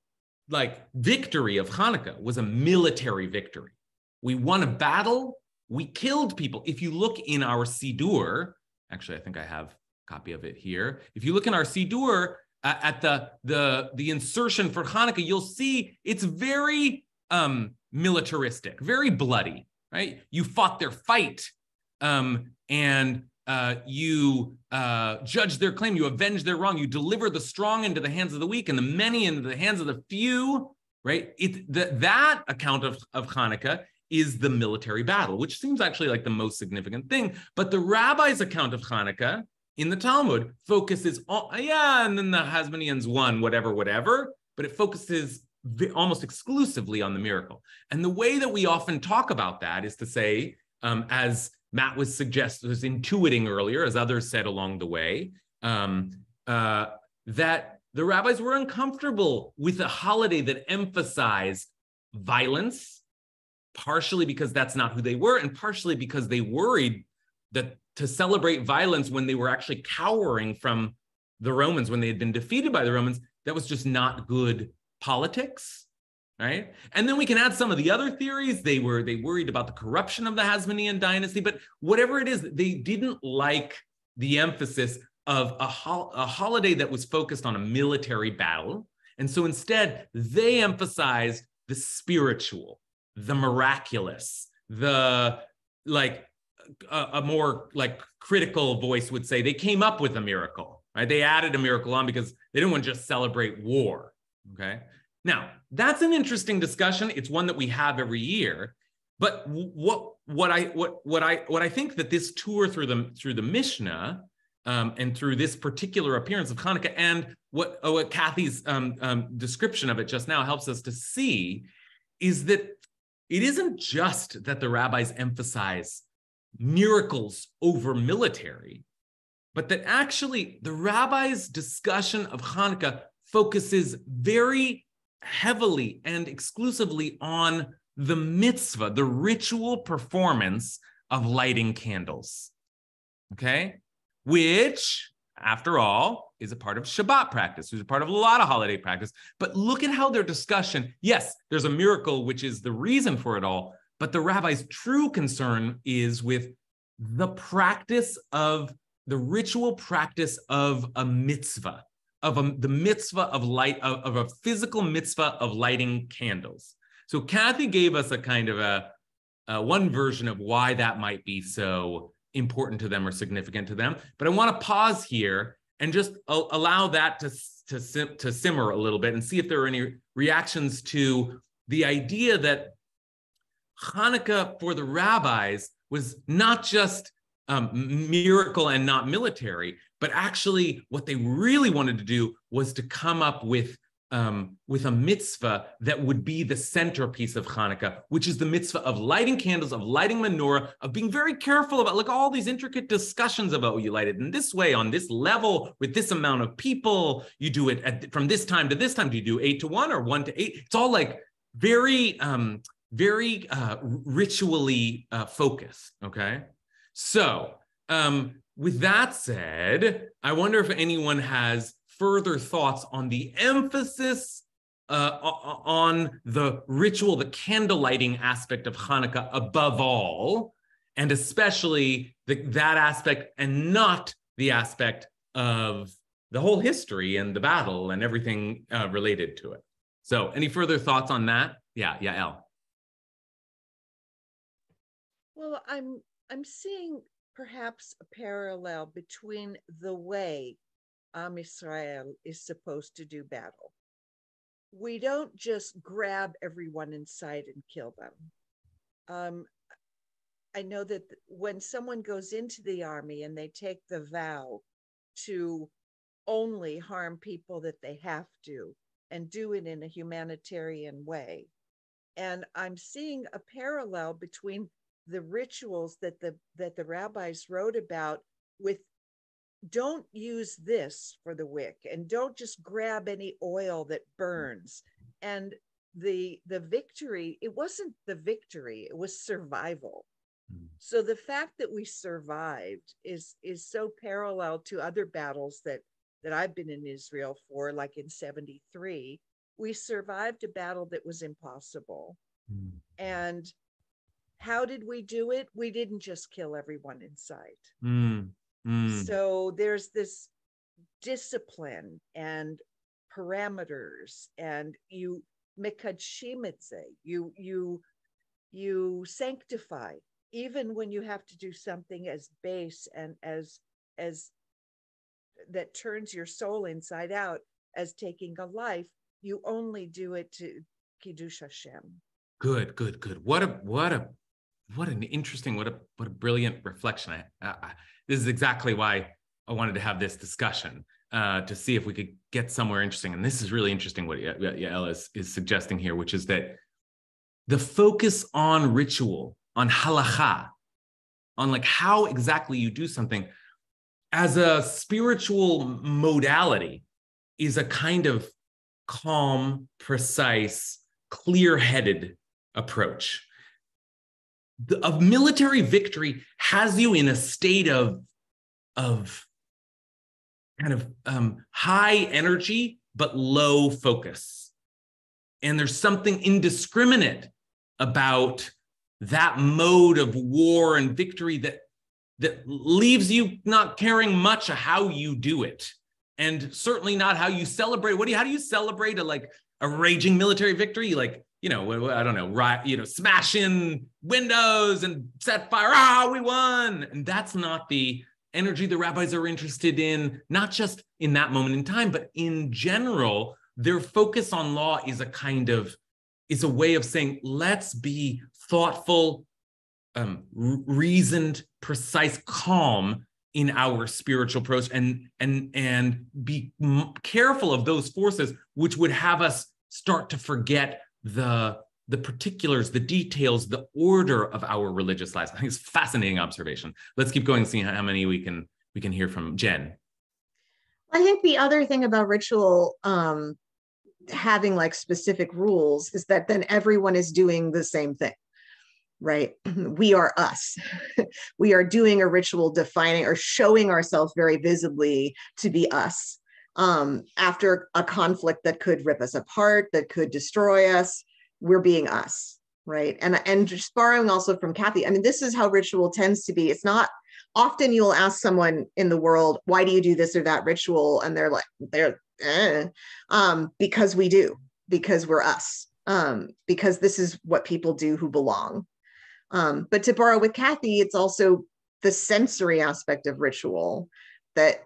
victory of Hanukkah was a military victory. We won a battle. We killed people. If you look in our Siddur, actually, I think I have a copy of it here. If you look in our Siddur at the insertion for Hanukkah, you'll see it's very militaristic, very bloody, right? You fought their fight, and you judge their claim, you avenge their wrong, you deliver the strong into the hands of the weak and the many into the hands of the few, right? That account of Hanukkah is the military battle, which seems actually like the most significant thing. But the rabbi's account of Hanukkah in the Talmud focuses on, and then the Hasmoneans won, whatever, but it focuses almost exclusively on the miracle. And the way that we often talk about that is to say, as Matt was intuiting earlier, as others said along the way, that the rabbis were uncomfortable with a holiday that emphasized violence, partially because that's not who they were, and partially because they worried that to celebrate violence when they were actually cowering from the Romans, when they had been defeated by the Romans, that was just not good politics, right? And then we can add some of the other theories. They worried about the corruption of the Hasmonean dynasty, but whatever it is, they didn't like the emphasis of a holiday that was focused on a military battle. And so instead, they emphasized the spiritual, the miraculous, the a more critical voice would say they came up with a miracle, right? They added a miracle on because they didn't want to just celebrate war. Okay. Now that's an interesting discussion. It's one that we have every year. But what I think that this tour through the Mishnah and through this particular appearance of Hanukkah and what Kathy's description of it just now helps us to see is that it isn't just that the rabbis emphasize miracles over military, but that actually the rabbis' discussion of Hanukkah focuses very heavily and exclusively on the mitzvah, the ritual performance of lighting candles, okay? Which, after all, is a part of Shabbat practice, which is a part of a lot of holiday practice. But look at how their discussion, yes, there's a miracle, which is the reason for it all, but the rabbi's true concern is with the practice of, the ritual practice of a mitzvah, the mitzvah of light, of a physical mitzvah of lighting candles. So Kathy gave us a kind of a one version of why that might be so important to them or significant to them. But I want to pause here and just allow that to simmer a little bit and see if there are any reactions to the idea that Hanukkah for the rabbis was not just miracle and not military, but actually what they really wanted to do was to come up with a mitzvah that would be the centerpiece of Hanukkah, which is the mitzvah of lighting candles, of lighting menorah, of being very careful about all these intricate discussions about you light it in this way, on this level, with this amount of people. You do it from this time to this time. Do you do 8 to 1 or 1 to 8? It's all very ritually focused, okay? So with that said, I wonder if anyone has further thoughts on the emphasis on the ritual, the candle lighting aspect of Hanukkah above all, and especially that aspect and not the aspect of the whole history and the battle and everything related to it. So any further thoughts on that? Yeah, Elle. Well, I'm seeing perhaps a parallel between the way Am Yisrael is supposed to do battle. We don't just grab everyone inside and kill them. I know that when someone goes into the army and they take the vow to only harm people that they have to and do it in a humanitarian way. And I'm seeing a parallel between the rituals that the rabbis wrote about with don't use this for the wick and don't just grab any oil that burns. And the victory, it wasn't the victory, it was survival. So the fact that we survived is so parallel to other battles that I've been in Israel for, like in 73. We survived a battle that was impossible. And how did we do it? We didn't just kill everyone in sight. So there's this discipline and parameters, and you mekadshim it, you sanctify, even when you have to do something as base and as that turns your soul inside out, as taking a life. You only do it to Kiddush Hashem. Good. What an interesting, what a brilliant reflection. This is exactly why I wanted to have this discussion, to see if we could get somewhere interesting. And this is really interesting what Yael is suggesting here, which is that the focus on ritual, on halacha, on like how exactly you do something as a spiritual modality is a kind of calm, precise, clear-headed approach. A military victory has you in a state of kind of high energy, but low focus. And there's something indiscriminate about that mode of war and victory that leaves you not caring much how you do it. And certainly not how you celebrate. How do you celebrate a raging military victory? Like, I don't know, smash in windows and set fire. We won. And that's not the energy the rabbis are interested in, not just in that moment in time, but in general. Their focus on law is a way of saying, let's be thoughtful, reasoned, precise, calm in our spiritual approach, and be careful of those forces which would have us start to forget the particulars, the details, the order of our religious lives. I think it's a fascinating observation. Let's keep going, seeing how many we can hear from Jen. I think the other thing about ritual having like specific rules is that then everyone is doing the same thing. Right? We are us. We are doing a ritual defining or showing ourselves very visibly to be us. After a conflict that could rip us apart, that could destroy us, we're being us, right? And just borrowing also from Kathy, I mean, this is how ritual tends to be. It's not often you'll ask someone in the world, why do you do this or that ritual? And they're like, because we do, because we're us, because this is what people do who belong. But to borrow with Kathy, it's also the sensory aspect of ritual that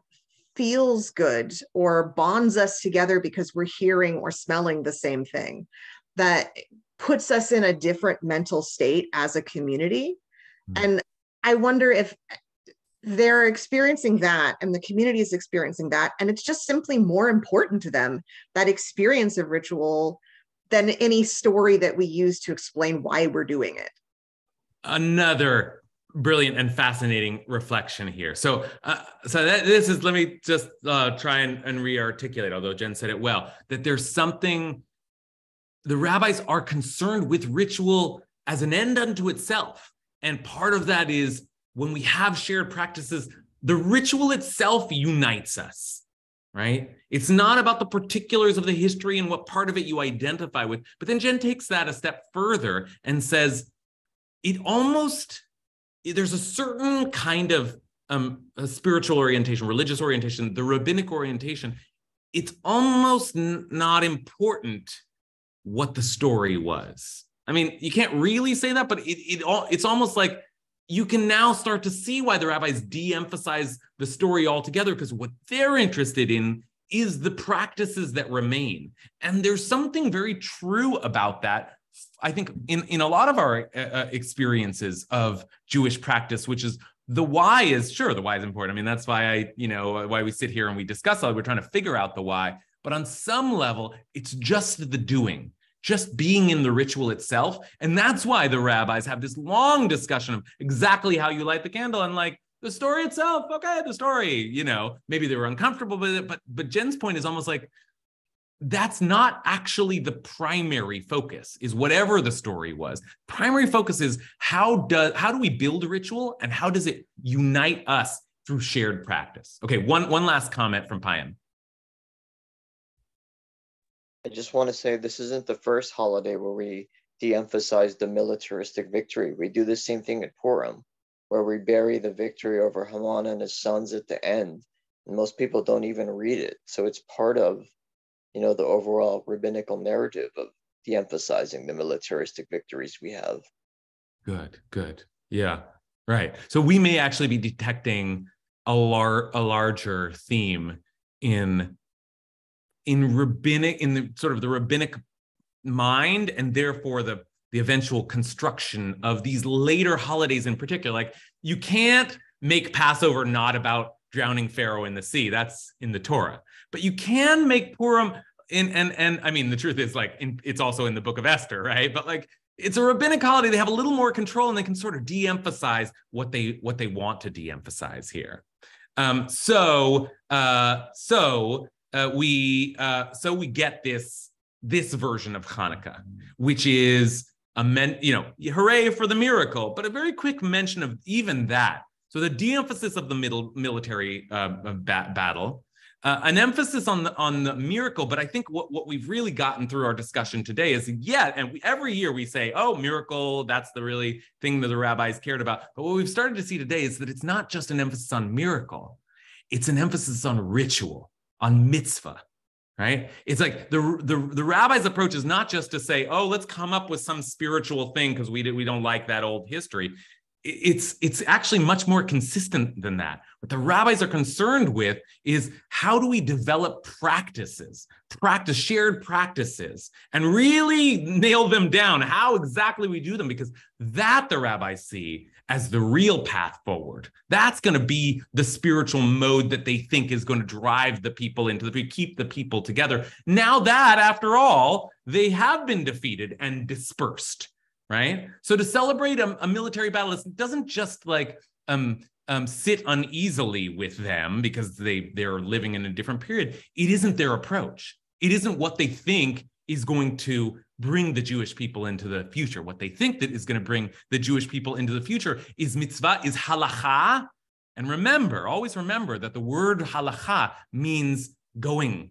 feels good or bonds us together because we're hearing or smelling the same thing, that puts us in a different mental state as a community. And I wonder if they're experiencing that and the community is experiencing that, and it's just simply more important to them, that experience of ritual, than any story that we use to explain why we're doing it. Another brilliant and fascinating reflection here. So this is, let me just try and re-articulate, although Jen said it well, that there's something, the rabbis are concerned with ritual as an end unto itself. And part of that is when we have shared practices, the ritual itself unites us, right? It's not about the particulars of the history and what part of it you identify with. But then Jen takes that a step further and says, there's a certain kind of a spiritual orientation, religious orientation, the rabbinic orientation. It's almost not important what the story was. I mean, you can't really say that, but it's almost like you can now start to see why the rabbis de-emphasize the story altogether, because what they're interested in is the practices that remain. And there's something very true about that, I think, in a lot of our experiences of Jewish practice, which is the why is important. I mean, that's why why we sit here and we discuss it. We're trying to figure out the why. But on some level, it's just the doing, just being in the ritual itself. And that's why the rabbis have this long discussion of exactly how you light the candle and like the story itself. Okay, the story, maybe they were uncomfortable with it. But Jen's point is almost like, that's not actually the primary focus, is whatever the story was. Primary focus is how do we build a ritual, and how does it unite us through shared practice? Okay, one last comment from Payam. I just want to say this isn't the first holiday where we de-emphasize the militaristic victory. We do the same thing at Purim, where we bury the victory over Haman and his sons at the end. And most people don't even read it. So it's part of, the overall rabbinical narrative of de-emphasizing the militaristic victories we have. Good. Yeah, right. So we may actually be detecting a larger theme in the sort of the rabbinic mind, and therefore the eventual construction of these later holidays in particular. Like, you can't make Passover not about drowning Pharaoh in the sea. That's in the Torah. But you can make Purim and I mean, the truth is, like, it's also in the book of Esther, right? But like, it's a rabbinic holiday. They have a little more control, and they can sort of de-emphasize what they want to de-emphasize here. So we get this version of Hanukkah, which is hooray for the miracle, but a very quick mention of even that. So the de-emphasis of the military battle, an emphasis on the miracle. But I think what we've really gotten through our discussion today is, every year we say, oh, miracle, that's the really thing that the rabbis cared about. But what we've started to see today is that it's not just an emphasis on miracle, it's an emphasis on ritual, on mitzvah, right? It's like the rabbi's approach is not just to say, oh, let's come up with some spiritual thing because we don't like that old history. It's actually much more consistent than that. What the rabbis are concerned with is, how do we develop shared practices, and really nail them down, how exactly we do them, because that the rabbis see as the real path forward. That's going to be the spiritual mode that they think is going to drive the people keep the people together. Now that, after all, they have been defeated and dispersed. Right? So to celebrate a military battle, it doesn't just like sit uneasily with them because they're living in a different period. It isn't their approach. It isn't what they think is going to bring the Jewish people into the future. What they think that is going to bring the Jewish people into the future is mitzvah, is halacha. And always remember that the word halacha means going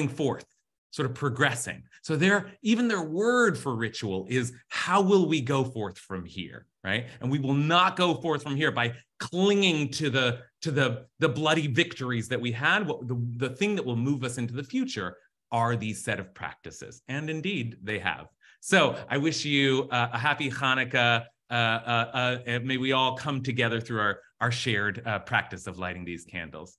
forth, sort of progressing. So even their word for ritual is, how will we go forth from here, right? And we will not go forth from here by clinging to the bloody victories that we had. The thing that will move us into the future are these set of practices. And indeed, they have. So I wish you a happy Hanukkah. And may we all come together through our shared practice of lighting these candles.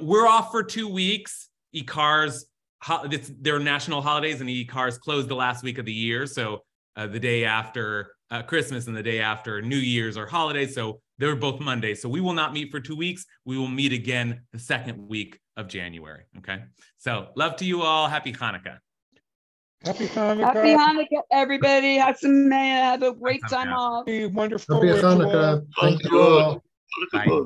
We're off for 2 weeks. There are national holidays, and cars closed the last week of the year. So the day after Christmas and the day after New Year's are holidays. So they're both Mondays. So we will not meet for 2 weeks. We will meet again the second week of January. Okay. So love to you all. Happy Hanukkah. Happy Hanukkah. Happy Hanukkah, everybody. Have a great time off. Wonderful. Happy Hanukkah. Thank you all. Bye.